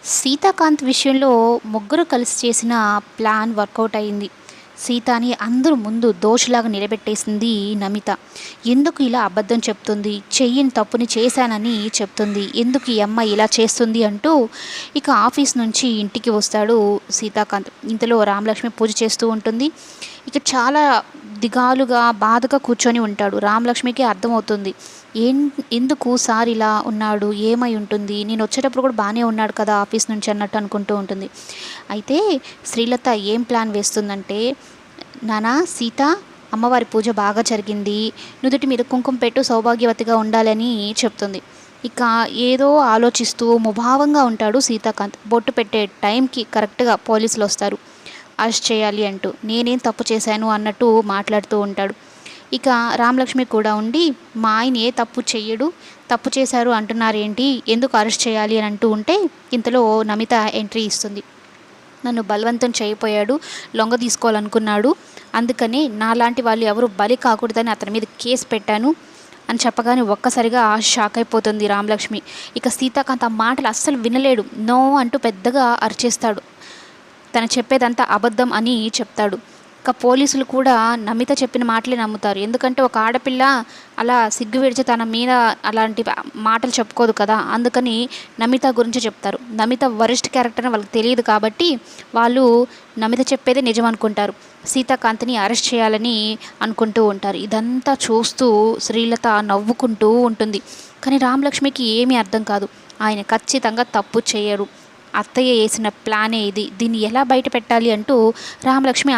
సీతాకాంత్ విషయంలో ముగ్గురు కలిసి చేసిన ప్లాన్ వర్కౌట్ అయింది. సీతని అందరూ ముందు దోషిలాగా నిలబెట్టేసింది నమిత. ఎందుకు ఇలా అబద్ధం చెప్తుంది, చెయ్యని తప్పుని చేశానని చెప్తుంది, ఎందుకు ఈ అమ్మాయి ఇలా చేస్తుంది అంటూ ఇక ఆఫీస్ నుంచి ఇంటికి వస్తాడు సీతాకాంత్. ఇంతలో రామలక్ష్మి పూజ చేస్తూ ఉంటుంది. ఇక చాలా దిగాలుగా బాధగా కూర్చొని ఉంటాడు. రామలక్ష్మికి అర్థమవుతుంది ఏం ఎందుకు సార్ ఇలా ఉన్నాడు, ఏమై ఉంటుంది, నేను వచ్చేటప్పుడు కూడా బాగానే ఉన్నాడు కదా ఆఫీస్ నుంచి అన్నట్టు అనుకుంటూ ఉంటుంది. అయితే శ్రీలత ఏం ప్లాన్ వేస్తుందంటే, నానా సీత, అమ్మవారి పూజ బాగా జరిగింది, నుదుటి మీద కుంకుమ పెట్టు, సౌభాగ్యవతిగా ఉండాలని చెప్తుంది. ఇక ఏదో ఆలోచిస్తూ ముభావంగా ఉంటాడు సీతాకాంత్. బొట్టు పెట్టే టైంకి కరెక్ట్గా పోలీసులు వస్తారు. అరెస్ట్ చేయాలి అంటూ, నేనేం తప్పు చేశాను అన్నట్టు మాట్లాడుతూ ఉంటాడు. ఇక రామలక్ష్మి కూడా ఉండి, మా ఆయన ఏ తప్పు చెయ్యడు, తప్పు చేశారు అంటున్నారేంటి, ఎందుకు అరెస్ట్ చేయాలి అని అంటూ ఉంటే ఇంతలో నమిత ఎంట్రీ ఇస్తుంది. నన్ను బలవంతం చేయపోయాడు, లొంగ తీసుకోవాలనుకున్నాడు, అందుకని నాలాంటి వాళ్ళు ఎవరు బలి కాకూడదని అతని మీద కేసు పెట్టాను అని చెప్పగానే ఒక్కసారిగా షాక్ అయిపోతుంది రామలక్ష్మి. ఇక సీతాకాంత్ ఆ మాటలు అస్సలు వినలేడు. నో అంటూ పెద్దగా అరిచేస్తాడు. తను చెప్పేదంతా అబద్ధం అని చెప్తాడు. ఇక పోలీసులు కూడా నమిత చెప్పిన మాటలే నమ్ముతారు. ఎందుకంటే ఒక ఆడపిల్ల అలా సిగ్గు విడిచి తన మీద అలాంటి మాటలు చెప్పుకోదు కదా, అందుకని నమిత గురించి చెప్తారు. నమిత వరిష్ఠ క్యారెక్టర్ అని వాళ్ళకి తెలియదు కాబట్టి వాళ్ళు నమిత చెప్పేదే నిజం అనుకుంటారు. సీతాకాంత్ని అరెస్ట్ చేయాలని అనుకుంటూ ఉంటారు. ఇదంతా చూస్తూ శ్రీలత నవ్వుకుంటూ ఉంటుంది. కానీ రామలక్ష్మికి ఏమీ అర్థం కాదు. ఆయన ఖచ్చితంగా తప్పు చేయరు, అత్తయ్య వేసిన ప్లానే ఇది, దీన్ని ఎలా బయట పెట్టాలి అంటూ రామలక్ష్మి